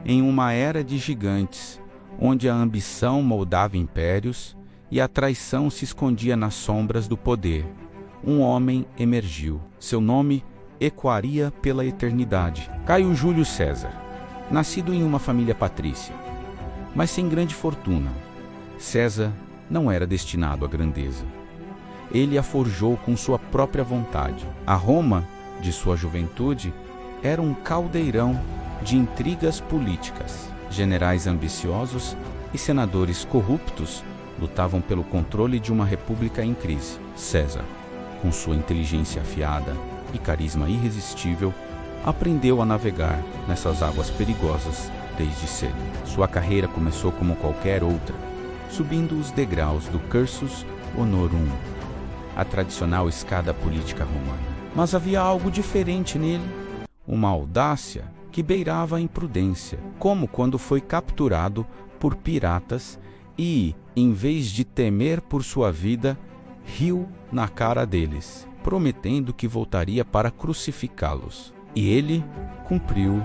Em uma era de gigantes, onde a ambição moldava impérios e a traição se escondia nas sombras do poder, um homem emergiu. Seu nome ecoaria pela eternidade. Caio Júlio César, nascido em uma família patrícia, mas sem grande fortuna. César não era destinado à grandeza. Ele a forjou com sua própria vontade. A Roma de sua juventude era um caldeirão de intrigas políticas. Generais ambiciosos e senadores corruptos lutavam pelo controle de uma república em crise. César, com sua inteligência afiada e carisma irresistível, aprendeu a navegar nessas águas perigosas desde cedo. Sua carreira começou como qualquer outra, subindo os degraus do Cursus Honorum, a tradicional escada política romana. Mas havia algo diferente nele, uma audácia que beirava a imprudência, como quando foi capturado por piratas e, em vez de temer por sua vida, riu na cara deles, prometendo que voltaria para crucificá-los. E ele cumpriu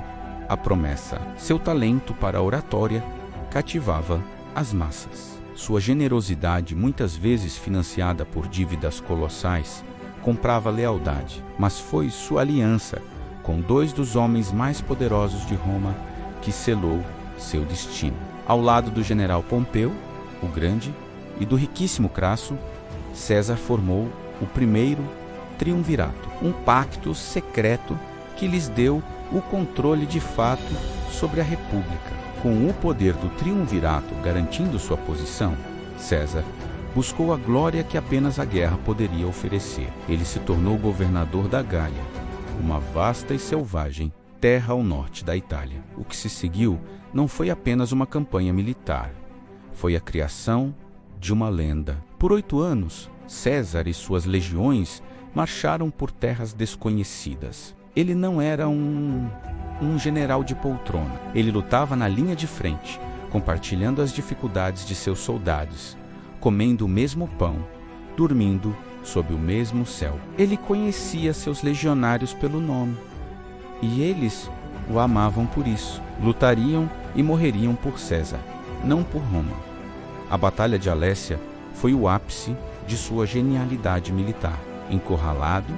a promessa. Seu talento para a oratória cativava as massas. Sua generosidade, muitas vezes financiada por dívidas colossais, comprava lealdade, mas foi sua aliança com dois dos homens mais poderosos de Roma que selou seu destino. Ao lado do general Pompeu, o Grande, e do riquíssimo Crasso, César formou o primeiro triunvirato, um pacto secreto que lhes deu o controle de fato sobre a República. Com o poder do triunvirato garantindo sua posição, César buscou a glória que apenas a guerra poderia oferecer. Ele se tornou governador da Gália, uma vasta e selvagem terra ao norte da Itália. O que se seguiu não foi apenas uma campanha militar, foi a criação de uma lenda. Por 8 anos, César e suas legiões marcharam por terras desconhecidas. Ele não era um general de poltrona. Ele lutava na linha de frente, compartilhando as dificuldades de seus soldados, comendo o mesmo pão, dormindo sob o mesmo céu. Ele conhecia seus legionários pelo nome, e eles o amavam por isso. Lutariam e morreriam por César, não por Roma. A Batalha de Alésia foi o ápice de sua genialidade militar. Encurralado,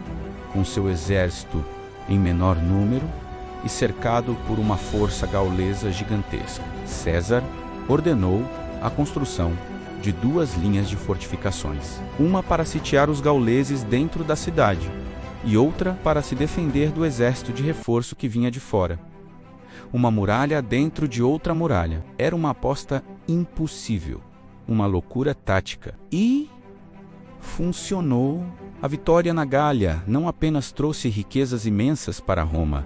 com seu exército em menor número e cercado por uma força gaulesa gigantesca, César ordenou a construção de 2 linhas de fortificações, uma para sitiar os gauleses dentro da cidade e outra para se defender do exército de reforço que vinha de fora. Uma muralha dentro de outra muralha. Era uma aposta impossível, uma loucura tática. E funcionou. A vitória na Gália não apenas trouxe riquezas imensas para Roma,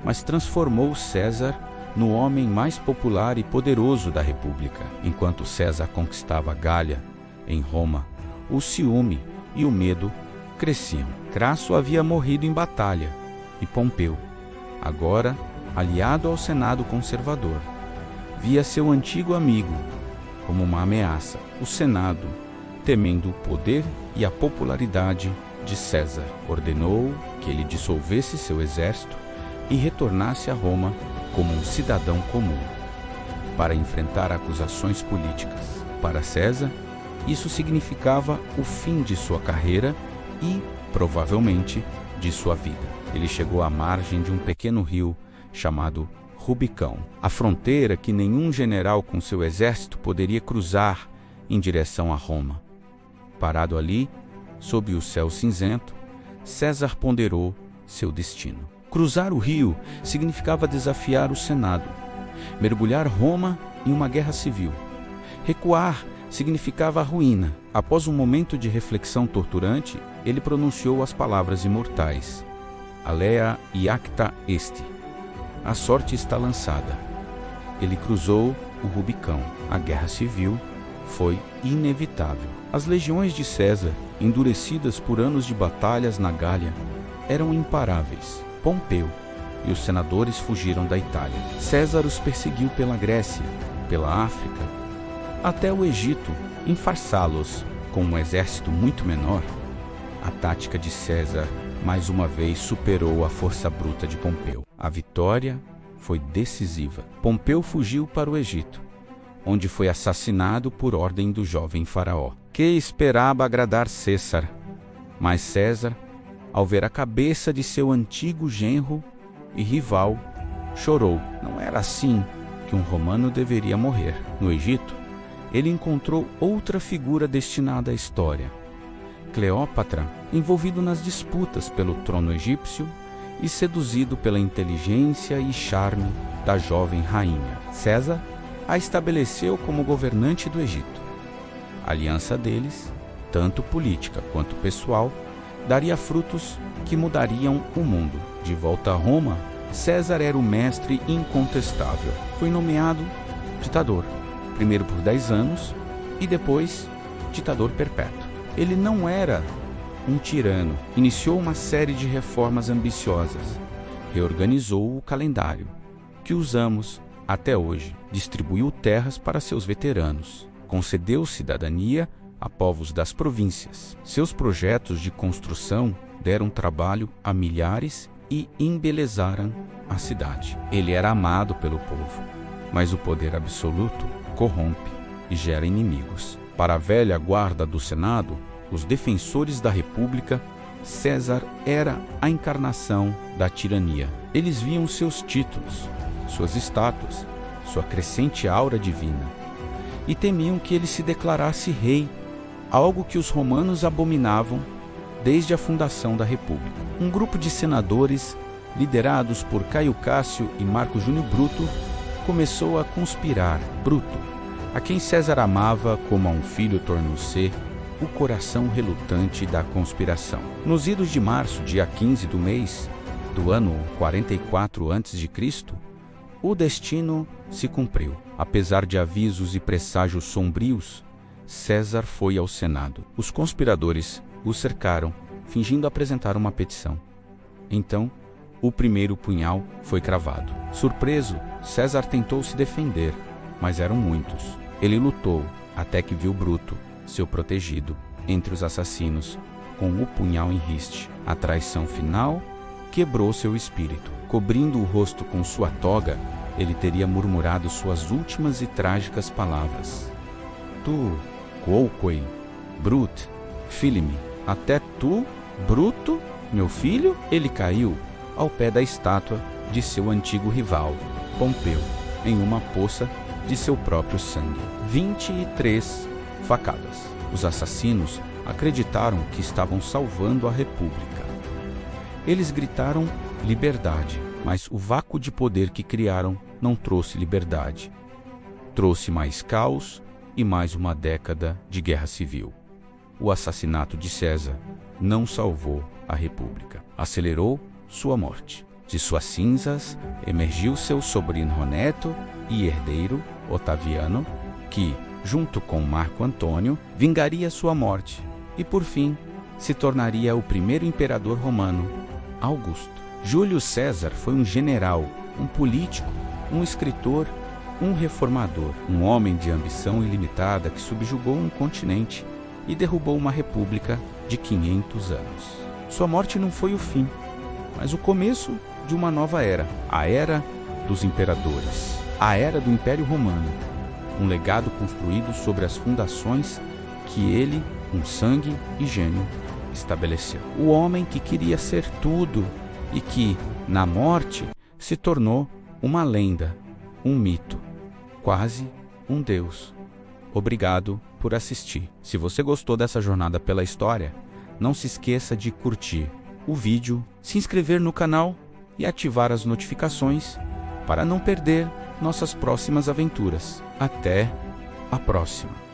mas transformou César no homem mais popular e poderoso da República. Enquanto César conquistava a Gália, em Roma, o ciúme e o medo cresciam. Crasso havia morrido em batalha, e Pompeu, agora aliado ao Senado conservador, via seu antigo amigo como uma ameaça. O Senado, temendo o poder e a popularidade de César, ordenou que ele dissolvesse seu exército e retornasse a Roma como um cidadão comum, para enfrentar acusações políticas. Para César, isso significava o fim de sua carreira e, provavelmente, de sua vida. Ele chegou à margem de um pequeno rio chamado Rubicão, a fronteira que nenhum general com seu exército poderia cruzar em direção a Roma. Parado ali, sob o céu cinzento, César ponderou seu destino. Cruzar o rio significava desafiar o Senado, mergulhar Roma em uma guerra civil. Recuar significava a ruína. Após um momento de reflexão torturante, ele pronunciou as palavras imortais: Alea iacta est. A sorte está lançada. Ele cruzou o Rubicão. A guerra civil foi inevitável. As legiões de César, endurecidas por anos de batalhas na Gália, eram imparáveis. Pompeu e os senadores fugiram da Itália. César os perseguiu pela Grécia, pela África, até o Egito, em farsá-los com um exército muito menor. A tática de César mais uma vez superou a força bruta de Pompeu. A vitória foi decisiva. Pompeu fugiu para o Egito, onde foi assassinado por ordem do jovem faraó, que esperava agradar César. Mas César, ao ver a cabeça de seu antigo genro e rival, chorou. Não era assim que um romano deveria morrer. No Egito, ele encontrou outra figura destinada à história, Cleópatra, envolvido nas disputas pelo trono egípcio e seduzido pela inteligência e charme da jovem rainha. César a estabeleceu como governante do Egito. A aliança deles, tanto política quanto pessoal, daria frutos que mudariam o mundo. De volta a Roma, César era o mestre incontestável. Foi nomeado ditador, primeiro por 10 anos e depois ditador perpétuo. Ele não era um tirano. Iniciou uma série de reformas ambiciosas. Reorganizou o calendário, que usamos até hoje. Distribuiu terras para seus veteranos. Concedeu cidadania a povos das províncias. Seus projetos de construção deram trabalho a milhares e embelezaram a cidade. Ele era amado pelo povo, mas o poder absoluto corrompe e gera inimigos. Para a velha guarda do Senado, os defensores da República, César era a encarnação da tirania. Eles viam seus títulos, suas estátuas, sua crescente aura divina, e temiam que ele se declarasse rei, algo que os romanos abominavam desde a fundação da República. Um grupo de senadores, liderados por Caio Cássio e Marco Júnior Bruto, começou a conspirar. Bruto, a quem César amava como a um filho, tornou-se o coração relutante da conspiração. Nos idos de março, dia 15 do mês do ano 44 a.C., o destino se cumpriu. Apesar de avisos e presságios sombrios, César foi ao Senado. Os conspiradores o cercaram, fingindo apresentar uma petição. Então, o primeiro punhal foi cravado. Surpreso, César tentou se defender, mas eram muitos. Ele lutou até que viu Bruto, seu protegido, entre os assassinos, com o punhal em riste. A traição final quebrou seu espírito. Cobrindo o rosto com sua toga, ele teria murmurado suas últimas e trágicas palavras. Tu, quoque, Brut, file-me, até tu, Bruto, meu filho? Ele caiu ao pé da estátua de seu antigo rival, Pompeu, em uma poça de seu próprio sangue. 23 facadas. Os assassinos acreditaram que estavam salvando a República. Eles gritaram liberdade, mas o vácuo de poder que criaram não trouxe liberdade. Trouxe mais caos e mais uma década de guerra civil. O assassinato de César não salvou a República, acelerou sua morte. De suas cinzas emergiu seu sobrinho neto e herdeiro, Otaviano, que, junto com Marco Antônio, vingaria sua morte e, por fim, se tornaria o primeiro imperador romano, Augusto. Júlio César foi um general, um político, um escritor, um reformador, um homem de ambição ilimitada que subjugou um continente e derrubou uma república de 500 anos. Sua morte não foi o fim, mas o começo de uma nova era, a Era dos Imperadores, a Era do Império Romano, um legado construído sobre as fundações que ele, com sangue e gênio, estabeleceu. O homem que queria ser tudo e que, na morte, se tornou uma lenda, um mito, quase um deus. Obrigado por assistir. Se você gostou dessa jornada pela história, não se esqueça de curtir o vídeo, se inscrever no canal e ativar as notificações para não perder nossas próximas aventuras. Até a próxima!